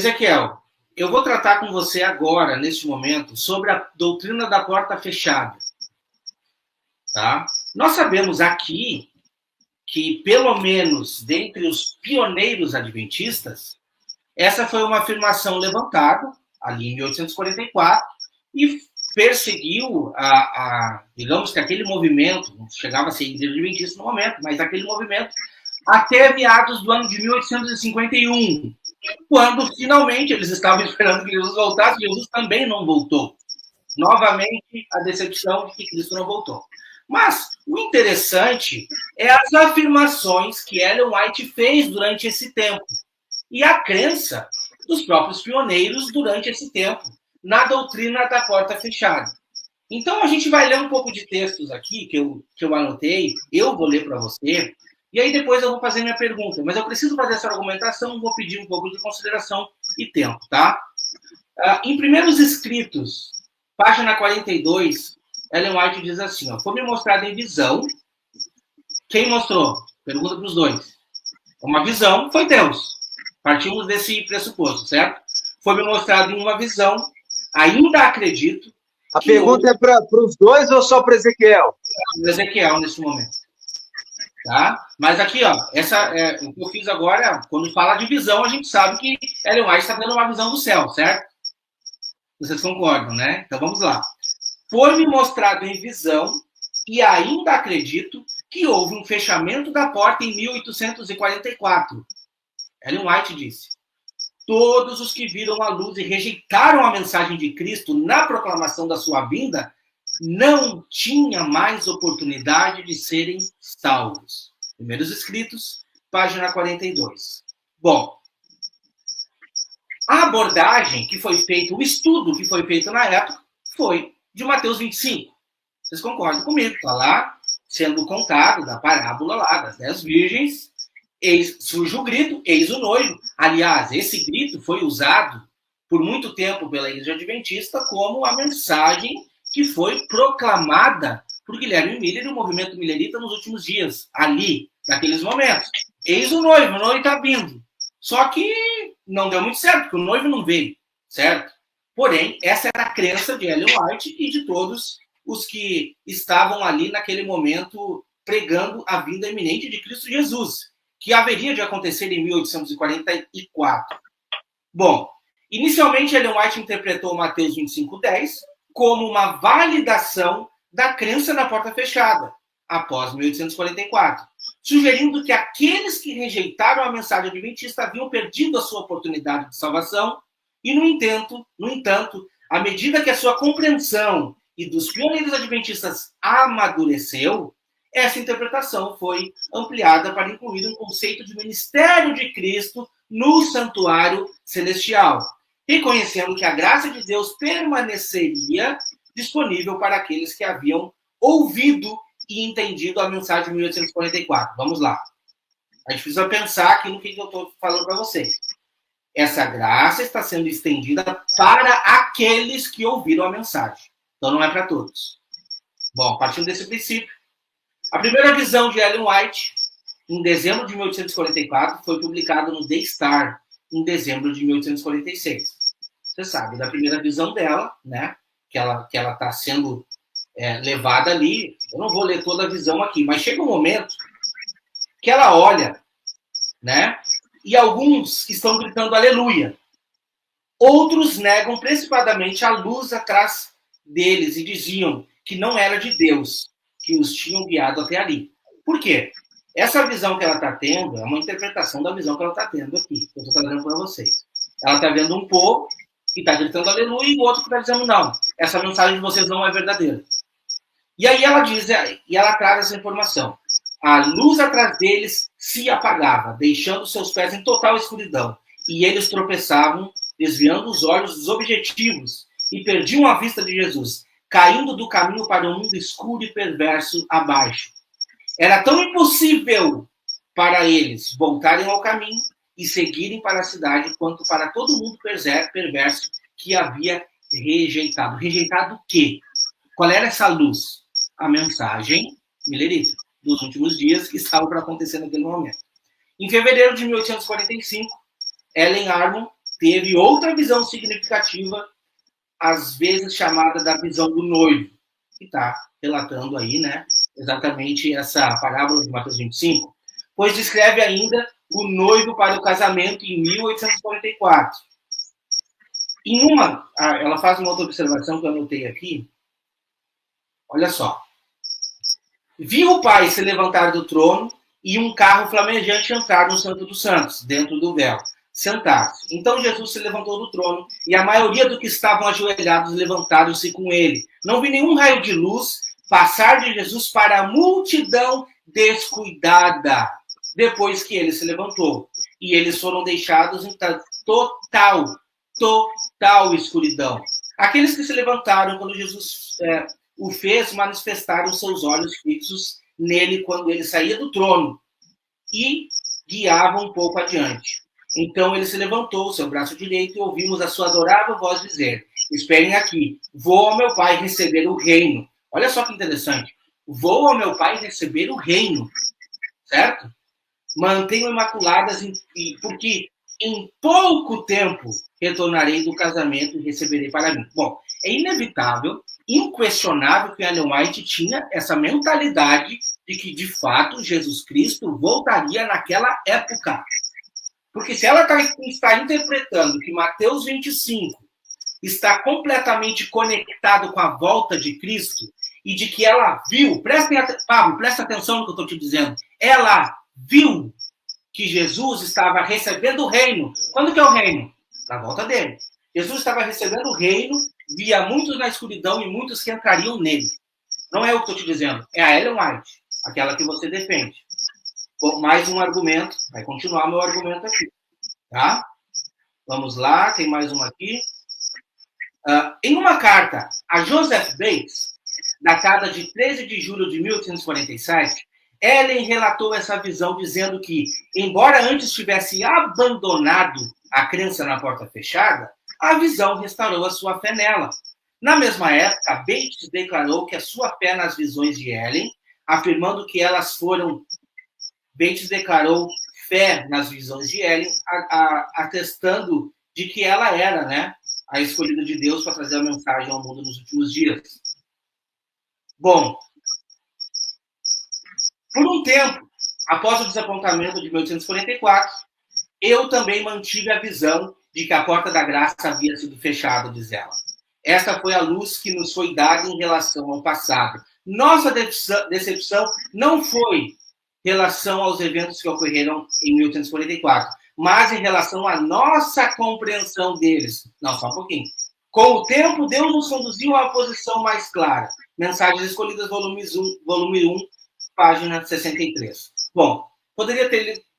Ezequiel, eu vou tratar com você agora, neste momento, sobre a doutrina da porta fechada. Tá? Nós sabemos aqui que, pelo menos dentre os pioneiros adventistas, essa foi uma afirmação levantada ali em 1844 e perseguiu digamos que aquele movimento, não chegava a ser igreja adventista no momento, mas aquele movimento até meados do ano de 1851, quando finalmente eles estavam esperando que Jesus voltasse, Jesus também não voltou. Novamente, a decepção de que Cristo não voltou. Mas o interessante é as afirmações que Ellen White fez durante esse tempo e a crença dos próprios pioneiros durante esse tempo na doutrina da porta fechada. Então, a gente vai ler um pouco de textos aqui que eu anotei, eu vou ler para você, e aí depois eu vou fazer minha pergunta. Mas eu preciso fazer essa argumentação, vou pedir um pouco de consideração e tempo, tá? Em Primeiros Escritos, página 42, Ellen White diz assim, foi-me mostrado em visão. Quem mostrou? Pergunta para os dois. Uma visão foi Deus. Partimos desse pressuposto, certo? Foi-me mostrado em uma visão, ainda acredito. A pergunta é para os dois ou só para Ezequiel? Para Ezequiel, nesse momento. Tá? Mas aqui, o que eu fiz agora, quando fala de visão, a gente sabe que Ellen White está dando uma visão do céu, certo? Vocês concordam, né? Então vamos lá. Foi-me mostrado em visão, e ainda acredito, que houve um fechamento da porta em 1844. Ellen White disse: todos os que viram a luz e rejeitaram a mensagem de Cristo na proclamação da sua vinda não tinham mais oportunidade de serem salvos. Primeiros Escritos, página 42. Bom, a abordagem que foi feita, o estudo que foi feito na época, foi de Mateus 25. Vocês concordam comigo? Está lá sendo contado da parábola lá das 10 virgens. Surge o grito, eis o noivo. Aliás, esse grito foi usado por muito tempo pela Igreja Adventista como a mensagem que foi proclamada por Guilherme Miller e o movimento millerita nos últimos dias, ali, naqueles momentos. Eis o noivo está vindo. Só que não deu muito certo, porque o noivo não veio, certo? Porém, essa era a crença de Ellen White e de todos os que estavam ali naquele momento pregando a vinda iminente de Cristo Jesus, que haveria de acontecer em 1844. Bom, inicialmente Ellen White interpretou Mateus 25:10 como uma validação da crença na porta fechada, após 1844, sugerindo que aqueles que rejeitaram a mensagem adventista haviam perdido a sua oportunidade de salvação e, no entanto, à medida que a sua compreensão e dos pioneiros adventistas amadureceu, essa interpretação foi ampliada para incluir um conceito de ministério de Cristo no santuário celestial, reconhecendo que a graça de Deus permaneceria disponível para aqueles que haviam ouvido e entendido a mensagem de 1844. Vamos lá. A gente precisa pensar aqui no que eu estou falando para vocês. Essa graça está sendo estendida para aqueles que ouviram a mensagem. Então não é para todos. Bom, partindo desse princípio, a primeira visão de Ellen White, em dezembro de 1844, foi publicada no The Star, em dezembro de 1846. Você sabe da primeira visão dela, né? Que ela está sendo levada ali. Eu não vou ler toda a visão aqui, mas chega um momento que ela olha, né? E alguns estão gritando aleluia. Outros negam principalmente a luz atrás deles e diziam que não era de Deus que os tinham guiado até ali. Por quê? Essa visão que ela está tendo é uma interpretação da visão que ela está tendo aqui, que eu estou trazendo para vocês. Ela está vendo um povo que está gritando aleluia e o outro que está dizendo não, essa mensagem de vocês não é verdadeira. E aí ela diz, e ela traz essa informação. A luz atrás deles se apagava, deixando seus pés em total escuridão. E eles tropeçavam, desviando os olhos dos objetivos e perdiam a vista de Jesus, caindo do caminho para um mundo escuro e perverso abaixo. Era tão impossível para eles voltarem ao caminho e seguirem para a cidade quanto para todo mundo perverso que havia rejeitado. Rejeitado o quê? Qual era essa luz? A mensagem millerita dos últimos dias que estava para acontecer naquele momento. Em fevereiro de 1845, Ellen Armour teve outra visão significativa, às vezes chamada da visão do noivo, que está relatando aí, né, exatamente essa parábola de Mateus 25, pois descreve ainda o noivo para o casamento em 1844. Ela faz uma outra observação que eu anotei aqui. Olha só. Viu o pai se levantar do trono e um carro flamejante entrar no Santo dos Santos, dentro do véu, sentar-se. Então Jesus se levantou do trono e a maioria dos que estavam ajoelhados levantaram-se com ele. Não vi nenhum raio de luz passar de Jesus para a multidão descuidada, depois que ele se levantou. E eles foram deixados em total escuridão. Aqueles que se levantaram quando Jesus o fez, manifestaram seus olhos fixos nele quando ele saía do trono e guiava um pouco adiante. Então ele se levantou, seu braço direito, e ouvimos a sua adorável voz dizer: esperem aqui, vou ao meu pai receber o reino. Olha só que interessante. Vou ao meu pai receber o reino. Certo? Mantenho imaculadas, porque em pouco tempo retornarei do casamento e receberei para mim. Bom, é inevitável, inquestionável que Ellen White tinha essa mentalidade de que, de fato, Jesus Cristo voltaria naquela época. Porque se ela está interpretando que Mateus 25 está completamente conectado com a volta de Cristo e de que ela viu, Pablo, presta atenção no que eu estou te dizendo, ela viu que Jesus estava recebendo o reino. Quando que é o reino? Na volta dele. Jesus estava recebendo o reino, via muitos na escuridão e muitos que entrariam nele. Não é o que eu estou te dizendo, é a Ellen White, aquela que você defende. Mais um argumento, vai continuar meu argumento aqui. Tá? Vamos lá, tem mais uma aqui. Em uma carta a Joseph Bates, datada de 13 de julho de 1847, Ellen relatou essa visão dizendo que, embora antes tivesse abandonado a crença na porta fechada, a visão restaurou a sua fé nela. Na mesma época, Bates declarou que a sua fé nas visões de Ellen, afirmando que elas foram... Bates declarou fé nas visões de Ellen, atestando de que ela era, né, a escolhida de Deus para trazer a mensagem ao mundo nos últimos dias. Bom, por um tempo, após o desapontamento de 1844, eu também mantive a visão de que a porta da graça havia sido fechada, diz ela. Essa foi a luz que nos foi dada em relação ao passado. Nossa decepção não foi em relação aos eventos que ocorreram em 1844, mas em relação à nossa compreensão deles. Não, só um pouquinho. Com o tempo, Deus nos conduziu a uma posição mais clara. Mensagens Escolhidas, volume 1, página 63. Bom, poderia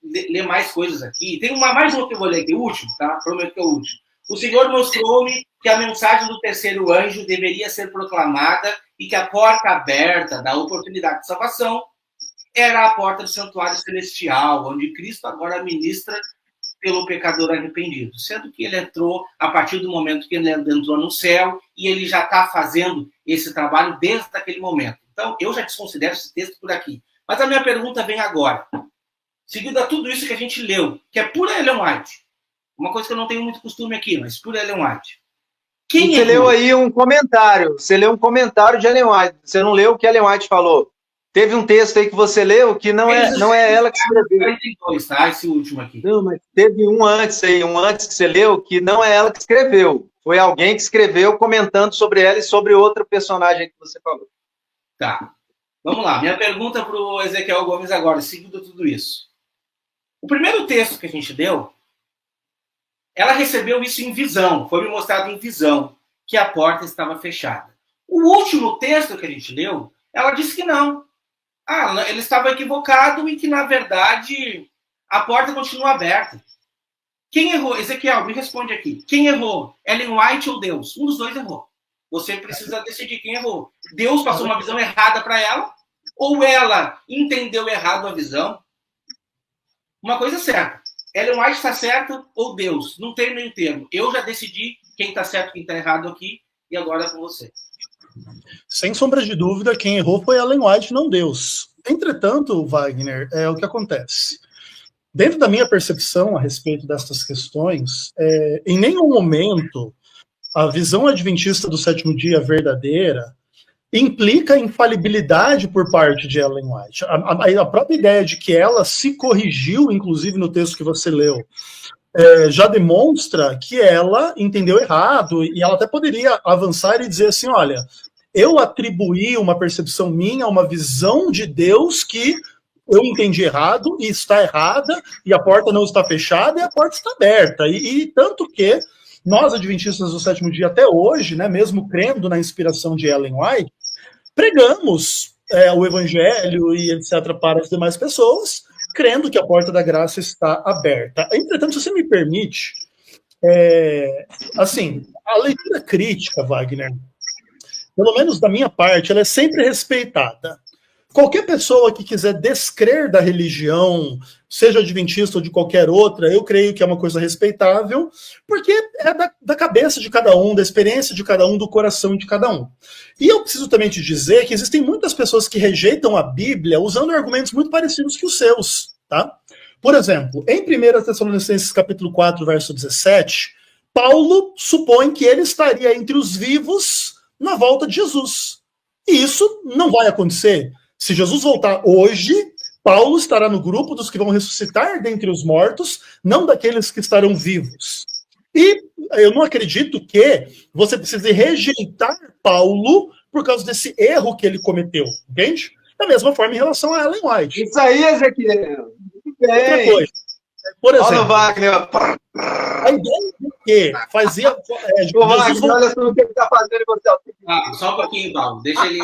ler mais coisas aqui. Tem mais uma que eu vou ler aqui, o último, tá? Prometo que é o último. O Senhor mostrou-me que a mensagem do terceiro anjo deveria ser proclamada e que a porta aberta da oportunidade de salvação era a porta do santuário celestial, onde Cristo agora ministra pelo pecador arrependido. Sendo que ele entrou a partir do momento que ele entrou no céu e ele já está fazendo esse trabalho desde aquele momento. Então, eu já desconsidero esse texto por aqui. Mas a minha pergunta vem agora. Seguido a tudo isso que a gente leu, que é pura Ellen White. Uma coisa que eu não tenho muito costume aqui, mas pura Ellen White. Você leu aí um comentário. Você leu um comentário de Ellen White. Você não leu o que Ellen White falou. Teve um texto aí que você leu que não é ela que escreveu. 42, tá? Esse último aqui. Não, mas teve um antes que você leu que não é ela que escreveu. Foi alguém que escreveu comentando sobre ela e sobre outro personagem que você falou. Tá. Vamos lá. Minha pergunta para o Ezequiel Gomes agora, seguindo tudo isso. O primeiro texto que a gente deu, ela recebeu isso em visão. Foi me mostrado em visão que a porta estava fechada. O último texto que a gente leu, ela disse que não. Ele estava equivocado e que, na verdade, a porta continua aberta. Quem errou? Ezequiel, me responde aqui. Quem errou? Ellen White ou Deus? Um dos dois errou. Você precisa decidir quem errou. Deus passou uma visão errada para ela? Ou ela entendeu errado a visão? Uma coisa é certa. Ellen White está certa ou Deus? Não tem meio termo. Eu já decidi quem está certo e quem está errado aqui. E agora é com você. Sem sombra de dúvida, quem errou foi Ellen White, não Deus. Entretanto, Wagner, é o que acontece. dentro da minha percepção a respeito dessas questões, em nenhum momento a visão adventista do sétimo dia verdadeira implica infalibilidade por parte de Ellen White. A própria ideia de que ela se corrigiu, inclusive no texto que você leu, já demonstra que ela entendeu errado, e ela até poderia avançar e dizer assim, olha, eu atribuí uma percepção minha, uma visão de Deus que eu entendi errado, e está errada, e a porta não está fechada, e a porta está aberta. E tanto que nós, adventistas do sétimo dia, até hoje, né, mesmo crendo na inspiração de Ellen White, pregamos o evangelho e etc. para as demais pessoas, crendo que a porta da graça está aberta. Entretanto, se você me permite, assim, a leitura crítica, Wagner, pelo menos da minha parte, ela é sempre respeitada. Qualquer pessoa que quiser descrer da religião, seja adventista ou de qualquer outra, eu creio que é uma coisa respeitável, porque é da cabeça de cada um, da experiência de cada um, do coração de cada um. E eu preciso também te dizer que existem muitas pessoas que rejeitam a Bíblia usando argumentos muito parecidos que os seus, tá? Por exemplo, em 1 Tessalonicenses capítulo 4, verso 17, Paulo supõe que ele estaria entre os vivos na volta de Jesus. E isso não vai acontecer. Se Jesus voltar hoje, Paulo estará no grupo dos que vão ressuscitar dentre os mortos, não daqueles que estarão vivos. E eu não acredito que você precise rejeitar Paulo por causa desse erro que ele cometeu, entende? Da mesma forma em relação a Ellen White. Isso aí, Ezequiel. Outra coisa. Por exemplo, olha o Wagner. A ideia de que fazia... Wagner, olha só o que ele está fazendo em você. Só um pouquinho, Paulo. Deixa ele...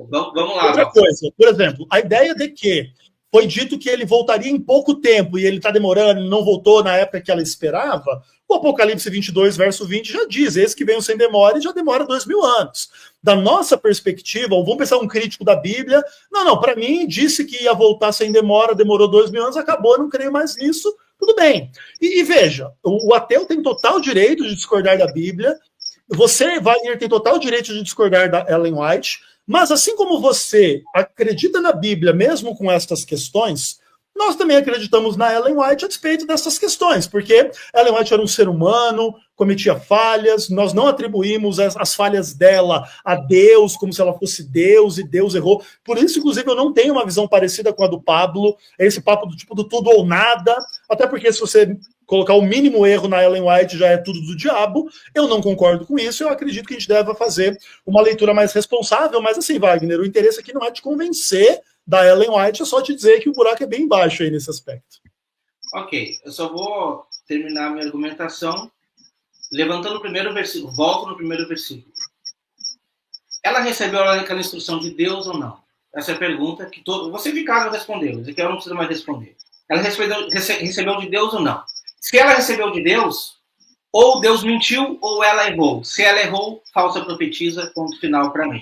Vamos lá. Outra coisa, por exemplo, a ideia de que foi dito que ele voltaria em pouco tempo e ele está demorando, não voltou na época que ela esperava, o Apocalipse 22, verso 20 já diz, esse que veio sem demora e já demora 2000 anos. Da nossa perspectiva, ou vamos pensar um crítico da Bíblia, não, para mim disse que ia voltar sem demora, demorou 2000 anos, acabou, eu não creio mais nisso, tudo bem. E veja, o ateu tem total direito de discordar da Bíblia, você, Wagner, tem total direito de discordar da Ellen White, mas assim como você acredita na Bíblia, mesmo com estas questões, nós também acreditamos na Ellen White a despeito dessas questões, porque Ellen White era um ser humano, cometia falhas, nós não atribuímos as falhas dela a Deus, como se ela fosse Deus, e Deus errou. Por isso, inclusive, eu não tenho uma visão parecida com a do Pablo, esse papo do tipo do tudo ou nada, até porque se você colocar o mínimo erro na Ellen White já é tudo do diabo. Eu não concordo com isso, eu acredito que a gente deve fazer uma leitura mais responsável, mas assim, Wagner, o interesse aqui não é te convencer da Ellen White, é só te dizer que o buraco é bem baixo aí nesse aspecto. Ok, eu só vou terminar a minha argumentação levantando o primeiro versículo, volto no primeiro versículo. Ela recebeu aquela instrução de Deus ou não? Essa é a pergunta que você de casa respondeu, isso aqui eu não preciso mais responder. Ela recebeu de Deus ou não? Se ela recebeu de Deus, ou Deus mentiu ou ela errou. Se ela errou, falsa profetisa, ponto final para mim.